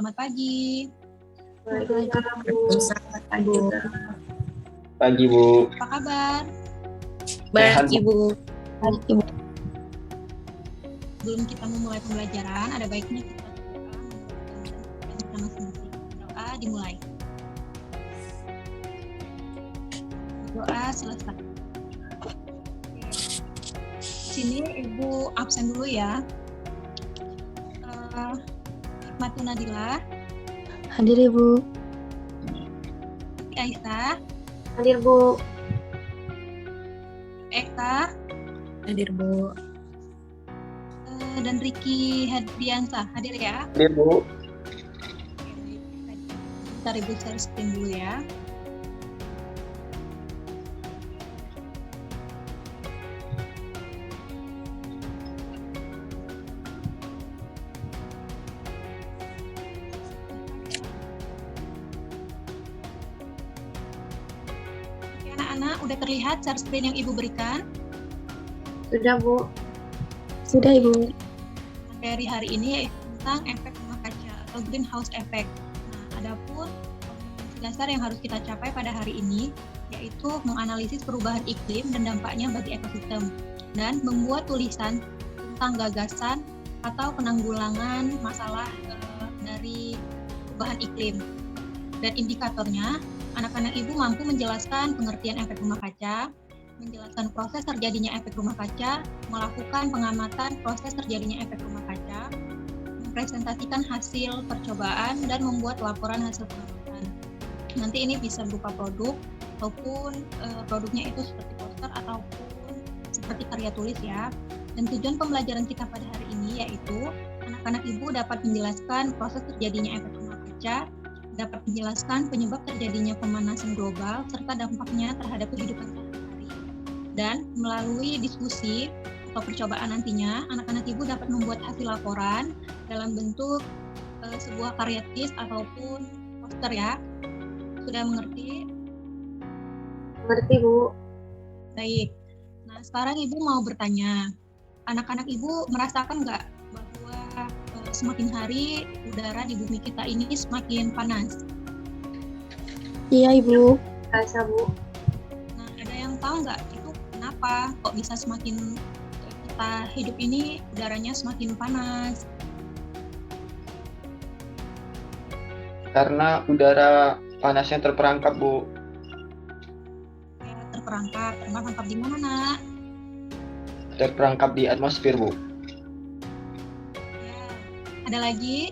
selamat pagi. Waalaikumsalam, Bu. Selamat pagi, Bu. Pagi, Bu. Apa kabar? Sehat, Baik, Ibu. Baik, Ibu. Sebelum kita memulai pembelajaran, ada baiknya kita berdoa masing-masing. Doa dimulai. Doa selesai. Sini Ibu absen dulu ya. Hikmatul Nadila, Hadir, Ibu. Aisyah, Hadir, Bu. Eka, Hadir, Bu. dan Riki Hadiansa. Hadir ya? Hadir, Bu. Bentar Ibu share screen dulu ya. Oke, anak-anak, udah terlihat share screen yang Ibu berikan? Sudah, Bu. Sudah, Ibu. Materi hari ini yaitu tentang efek rumah kaca atau greenhouse effect. Nah, adapun kompetensi dasar yang harus kita capai pada hari ini yaitu menganalisis perubahan iklim dan dampaknya bagi ekosistem dan membuat tulisan tentang gagasan atau penanggulangan masalah dari perubahan iklim. Dan indikatornya, anak-anak Ibu mampu menjelaskan pengertian efek rumah kaca, menjelaskan proses terjadinya efek rumah kaca, melakukan pengamatan proses terjadinya efek rumah kaca, mempresentasikan hasil percobaan, dan membuat laporan hasil pengamatan. Nanti ini bisa berupa produk, ataupun produknya itu seperti poster, ataupun seperti karya tulis ya. Dan tujuan pembelajaran kita pada hari ini yaitu, anak-anak Ibu dapat menjelaskan proses terjadinya efek rumah kaca, dapat menjelaskan penyebab terjadinya pemanasan global, serta dampaknya terhadap kehidupan sehari-hari. Dan melalui diskusi atau percobaan nantinya, anak-anak Ibu dapat membuat hasil laporan dalam bentuk sebuah karya tulis ataupun poster ya. Sudah mengerti? Mengerti, Bu. Baik. Nah, sekarang Ibu mau bertanya. Anak-anak Ibu merasakan nggak bahwa semakin hari udara di bumi kita ini semakin panas? Iya, Ibu. Rasa, Bu. Nah, ada yang tahu nggak itu kenapa kok bisa semakin kita hidup ini udaranya semakin panas? Karena udara panasnya terperangkap, Bu. Ya, terperangkap di mana, Nak? Terperangkap di atmosfer, Bu. Ya. Ada lagi?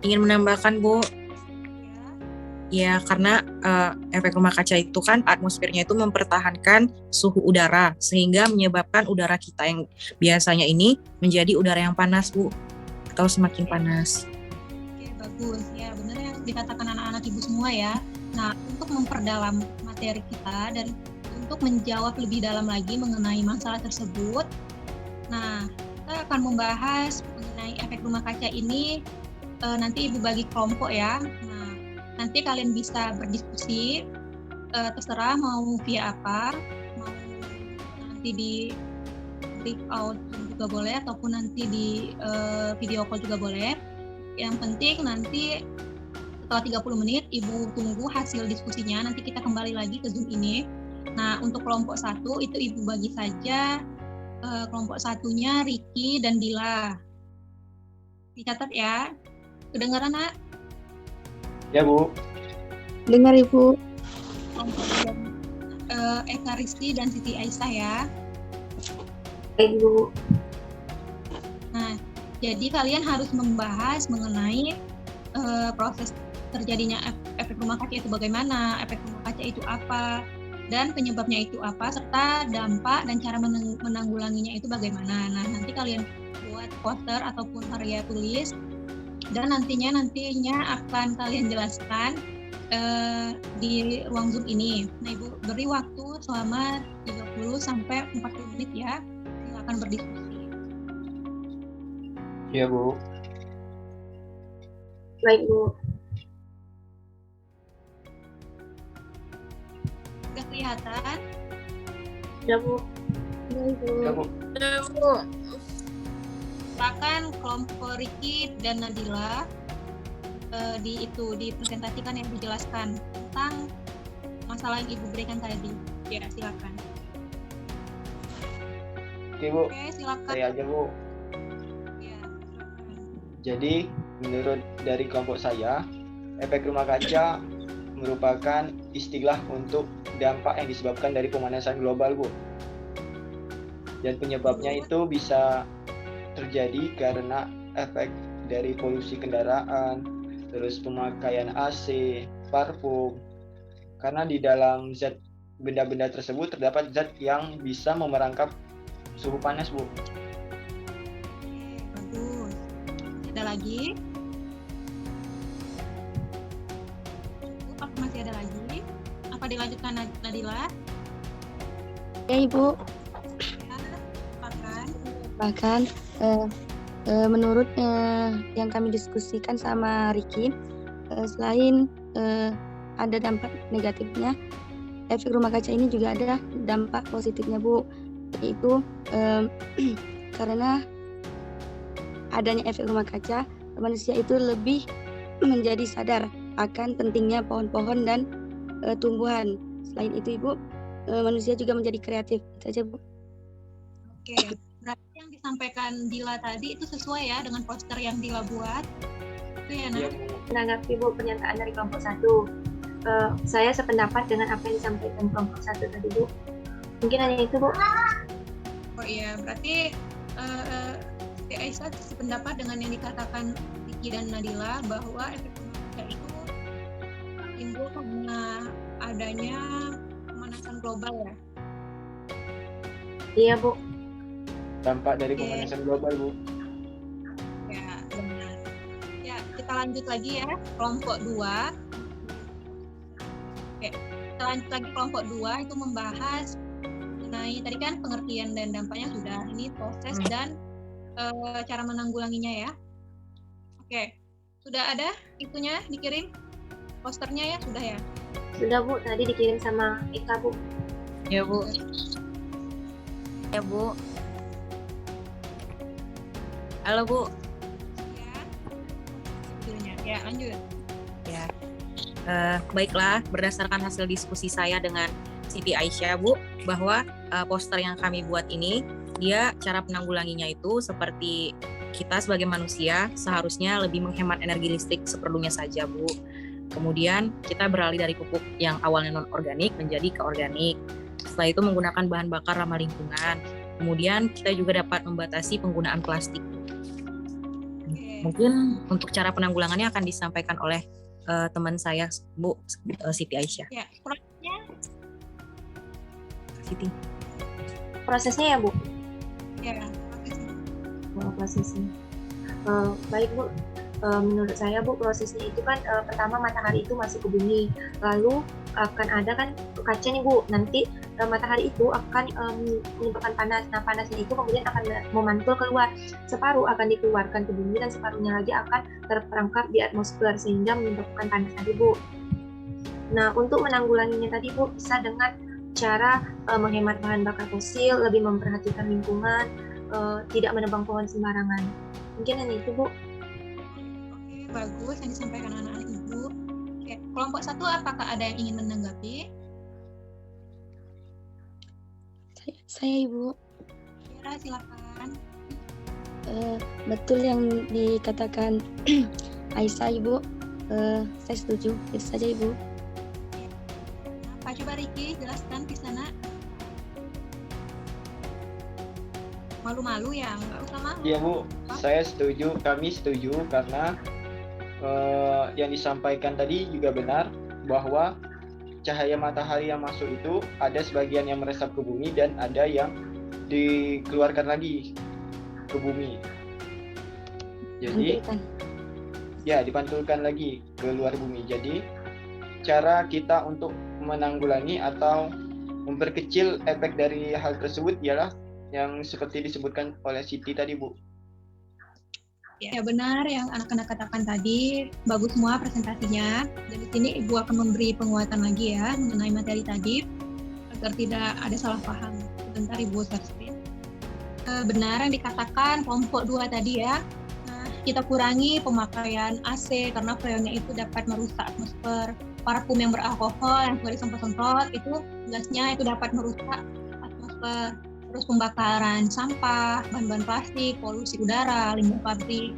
Ingin menambahkan, Bu, Ya. ya karena efek rumah kaca itu kan atmosfernya itu mempertahankan suhu udara sehingga menyebabkan udara kita yang biasanya ini menjadi udara yang panas, Bu, atau semakin panas. Oke, bagus. Ya, benar yang dikatakan anak-anak Ibu semua ya. Nah, untuk memperdalam materi kita dan untuk menjawab lebih dalam lagi mengenai masalah tersebut, nah, kita akan membahas mengenai efek rumah kaca ini, nanti Ibu bagi kelompok ya. Nah, nanti kalian bisa berdiskusi, terserah mau via apa, mau nanti di breakout juga boleh, ataupun nanti di video call juga boleh. Yang penting nanti setelah 30 menit Ibu tunggu hasil diskusinya, nanti kita kembali lagi ke Zoom ini. Nah, untuk kelompok 1 itu Ibu bagi saja kelompok satunya Riki dan Dila. Dicatat ya. Kedengaran, Nak? Ya, Bu. Dengar, Ibu. Kelompok Eka Rizky dan Siti Aisyah ya. Baik, Bu. Nah, jadi kalian harus membahas mengenai proses terjadinya efek rumah kaca itu bagaimana, efek rumah kaca itu apa, dan penyebabnya itu apa, serta dampak dan cara menanggulanginya itu bagaimana. Nah, nanti kalian buat poster ataupun karya tulis, dan nantinya akan kalian jelaskan di ruang Zoom ini. Nah, Ibu beri waktu selama 30 sampai 40 menit ya. Silakan berdiskusi. Ya, Bu. Baik, Bu. Sudah kelihatan? Sudah, Bu. Baik, Bu. Ya, Bu. Silakan kelompok Ricky dan Nadila dipresentasikan yang dijelaskan tentang masalah yang Ibu berikan tadi. Ya, silakan. Oke Bu, Oke, silakan. saya aja Bu. Ya, silakan. Jadi menurut dari kelompok saya, efek rumah kaca merupakan istilah untuk dampak yang disebabkan dari pemanasan global Bu. Dan penyebabnya itu bisa terjadi karena efek dari polusi kendaraan, terus pemakaian AC, parfum. Karena di dalam zat benda-benda tersebut terdapat zat yang bisa memerangkap suhu panas Bu. Oke, bagus. Ada lagi? Apa masih ada lagi? Apa dilanjutkan Nadila? Ya Ibu, Ya, silakan. bahkan menurut yang kami diskusikan sama Ricky, selain ada dampak negatifnya, efek rumah kaca ini juga ada dampak positifnya Bu, yaitu karena adanya efek rumah kaca, manusia itu lebih menjadi sadar akan pentingnya pohon-pohon dan tumbuhan. Selain itu Ibu, manusia juga menjadi kreatif. Itu aja Bu. Oke, berarti yang disampaikan Dila tadi itu sesuai ya dengan poster yang Dila buat. Itu ya, Iya Nak? Bu. Menanggapi Bu pernyataan dari kelompok 1, saya sependapat dengan apa yang disampaikan kelompok 1 tadi Bu. Mungkin hanya itu Bu. Oh iya, berarti Siti Aisyah sependapat dengan yang dikatakan Vicky dan Nadila bahwa efek rumah kaca itu timbul karena adanya pemanasan global ya. Iya Bu. Dampak dari Oke. pemanasan global Bu. Ya, benar. Ya, kita lanjut lagi ya, kelompok 2. Oke, kita lanjut lagi kelompok 2 itu membahas mengenai tadi kan pengertian dan dampaknya sudah, ini proses dan cara menanggulanginya ya. Oke, sudah ada itunya dikirim posternya ya, sudah ya. Sudah Bu, tadi dikirim sama Eka Bu. Ya Bu. Ya Bu. Halo Bu. Ya, videonya. Ya, lanjut. Ya. Baiklah, berdasarkan hasil diskusi saya dengan Siti Aisyah Bu, bahwa poster yang kami buat ini, dia cara penanggulanginya itu seperti kita sebagai manusia seharusnya lebih menghemat energi listrik seperlunya saja Bu. Kemudian kita beralih dari pupuk yang awalnya non-organik menjadi ke organik. Setelah itu menggunakan bahan bakar ramah lingkungan. Kemudian kita juga dapat membatasi penggunaan plastik. Oke. Mungkin untuk cara penanggulangannya akan disampaikan oleh teman saya Bu, Siti Aisyah. Ya, prosesnya Siti. Prosesnya ya Bu. ya, prosesnya. Prosesnya. Baik Bu. Menurut saya Bu, prosesnya itu kan pertama matahari itu masuk ke bumi, lalu akan ada kan kaca nih Bu, nanti matahari itu akan menyebabkan panas. Nah panasnya itu kemudian akan memantul keluar, separuh akan dikeluarkan ke bumi dan separuhnya lagi akan terperangkap di atmosfer sehingga menyebabkan panas tadi Bu. Nah untuk menanggulanginya tadi Bu bisa dengan cara menghemat bahan bakar fosil, lebih memperhatikan lingkungan, tidak menebang pohon sembarangan. Mungkin hanya itu Bu. Oke, bagus yang disampaikan anak-anak Ibu. Oke, kelompok 1 apakah ada yang ingin menanggapi? Saya Ibu. Kira silakan. Betul yang dikatakan Aisyah Ibu, saya setuju. Itu saja Ibu. Apa coba Riki jelaskan di sana? Malu-malu ya, nggak usah malu. Iya Bu, saya setuju, kami setuju karena yang disampaikan tadi juga benar bahwa cahaya matahari yang masuk itu ada sebagian yang meresap ke bumi dan ada yang dikeluarkan lagi ke bumi. Jadi Lanjutkan. ya dipantulkan lagi ke luar bumi. Jadi cara kita untuk menanggulangi atau memperkecil efek dari hal tersebut ialah yang seperti disebutkan oleh Siti tadi Bu. Ya benar yang anak-anak katakan tadi, bagus semua presentasinya. Dan di sini Ibu akan memberi penguatan lagi ya mengenai materi tadi agar tidak ada salah paham. Sebentar Ibu share screen. benar yang dikatakan kelompok 2 tadi ya. Nah, kita kurangi pemakaian AC karena freonnya itu dapat merusak atmosfer. Parfum yang beralkohol yang sudah disemprot-semprot itu gasnya itu dapat merusak atmosfer. Terus pembakaran sampah, bahan-bahan plastik, polusi udara, limbah pabrik,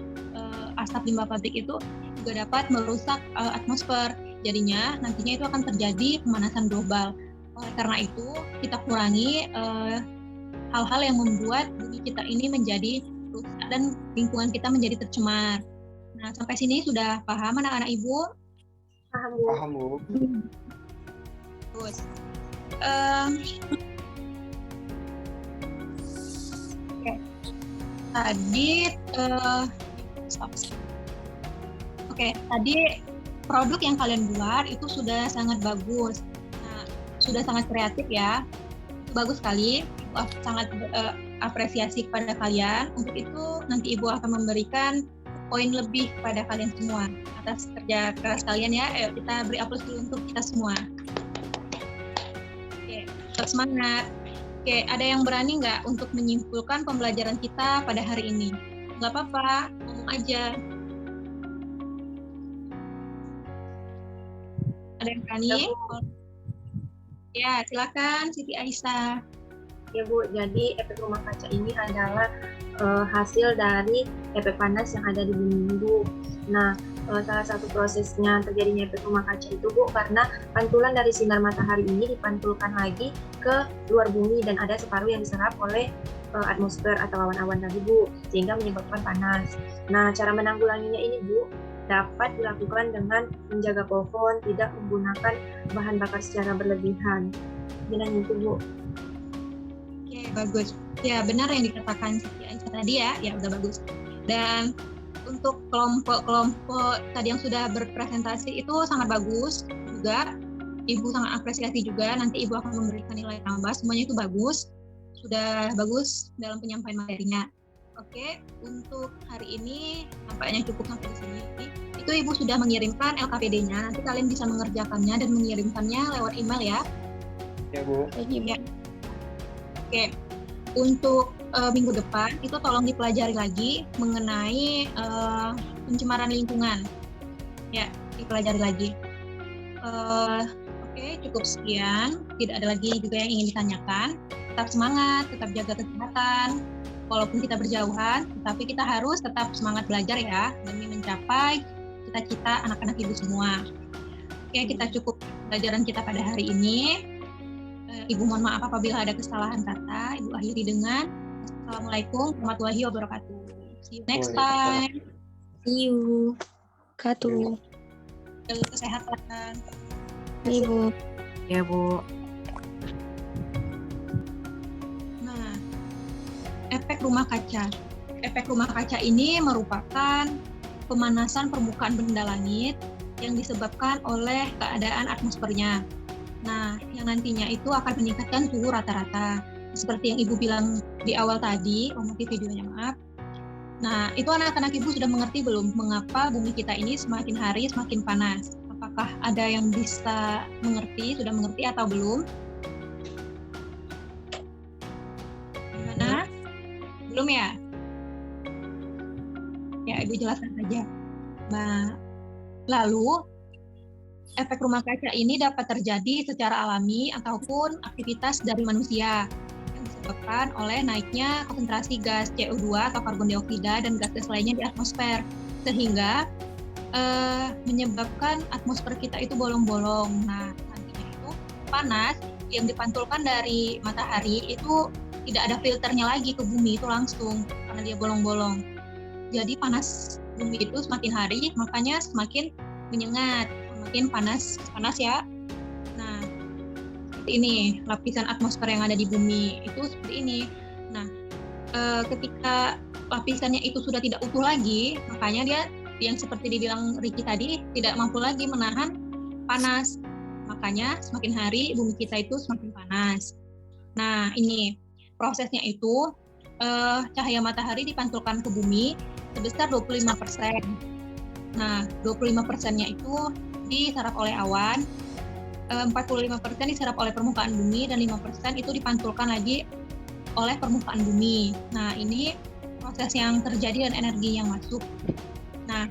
asap limbah pabrik itu juga dapat merusak atmosfer. Jadinya nantinya itu akan terjadi pemanasan global. Oleh karena itu kita kurangi hal-hal yang membuat bumi kita ini menjadi rusak dan lingkungan kita menjadi tercemar. Nah, sampai sini sudah paham anak-anak Ibu? Paham, Bu. Paham, Bu. Terus, tadi produk yang kalian buat itu sudah sangat bagus. Nah, sudah sangat kreatif ya. Bagus sekali. Ibu sangat apresiasi kepada kalian. Untuk itu nanti Ibu akan memberikan poin lebih kepada kalian semua atas kerja keras kalian ya. Ayo kita beri aplaus dulu untuk kita semua. Oke, tetap semangat. Oke, ada yang berani nggak untuk menyimpulkan pembelajaran kita pada hari ini? Nggak apa-apa, ngomong aja. Ada yang berani? Ya, silakan Siti Aisyah. Ya Bu, jadi efek rumah kaca ini adalah hasil dari efek panas yang ada di bumi Bu. Nah, salah satu prosesnya terjadinya efek rumah kaca itu Bu, karena pantulan dari sinar matahari ini dipantulkan lagi ke luar bumi dan ada separuh yang diserap oleh atmosfer atau awan-awan tadi Bu, sehingga menyebabkan panas. Nah, cara menanggulanginya ini Bu, dapat dilakukan dengan menjaga pohon, tidak menggunakan bahan bakar secara berlebihan. Dengan itu Bu. Oke, bagus. Ya, benar yang dikatakan Siti Aisyah tadi ya. Ya, udah bagus. Dan untuk kelompok-kelompok tadi yang sudah berpresentasi itu sangat bagus juga. Ibu sangat apresiasi juga. Nanti Ibu akan memberikan nilai tambah. Semuanya itu bagus. Sudah bagus dalam penyampaian materinya. Oke, untuk hari ini nampaknya cukup sampai di sini. Itu Ibu sudah mengirimkan LKPD-nya. Nanti kalian bisa mengerjakannya dan mengirimkannya lewat email ya. Ya, Bu. Ya. Oke, untuk minggu depan itu tolong dipelajari lagi mengenai pencemaran lingkungan. Ya, dipelajari lagi. Oke, cukup sekian. Tidak ada lagi juga yang ingin ditanyakan. Tetap semangat, tetap jaga kesehatan. Walaupun kita berjauhan, tapi kita harus tetap semangat belajar ya demi mencapai cita-cita anak-anak Ibu semua. Oke, kita cukup pelajaran kita pada hari ini. Ibu mohon maaf apabila ada kesalahan kata. Ibu akhiri dengan Assalamualaikum warahmatullahi wabarakatuh. See you next time. See you. Katu. Jaga kesehatan. Ibu. Ya, Bu. Nah, efek rumah kaca. Efek rumah kaca ini merupakan pemanasan permukaan benda langit yang disebabkan oleh keadaan atmosfernya. Nah, yang nantinya itu akan meningkatkan suhu rata-rata. Seperti yang Ibu bilang di awal tadi, mati videonya maaf. Nah, itu anak-anak Ibu sudah mengerti belum mengapa bumi kita ini semakin hari semakin panas? Apakah ada yang bisa mengerti, sudah mengerti atau belum? Gimana? Belum ya? Ya, Ibu jelaskan saja. Nah, lalu efek rumah kaca ini dapat terjadi secara alami ataupun aktivitas dari manusia yang disebabkan oleh naiknya konsentrasi gas CO2 atau karbon dioksida dan gas-gas lainnya di atmosfer, sehingga menyebabkan atmosfer kita itu bolong-bolong. Nah, nantinya itu panas yang dipantulkan dari matahari itu tidak ada filternya lagi ke bumi, itu langsung karena dia bolong-bolong. Jadi panas bumi itu semakin hari makanya semakin menyengat, semakin panas ya. Nah, seperti ini lapisan atmosfer yang ada di bumi itu seperti ini. Nah, ketika lapisannya itu sudah tidak utuh lagi, makanya dia yang seperti dibilang Ricky tadi tidak mampu lagi menahan panas. Makanya semakin hari bumi kita itu semakin panas. Nah, ini prosesnya itu cahaya matahari dipantulkan ke bumi sebesar 25%. Nah, 25%-nya itu diserap oleh awan, 45% diserap oleh permukaan bumi, dan 5% itu dipantulkan lagi oleh permukaan bumi. Nah, ini proses yang terjadi dan energi yang masuk. Nah,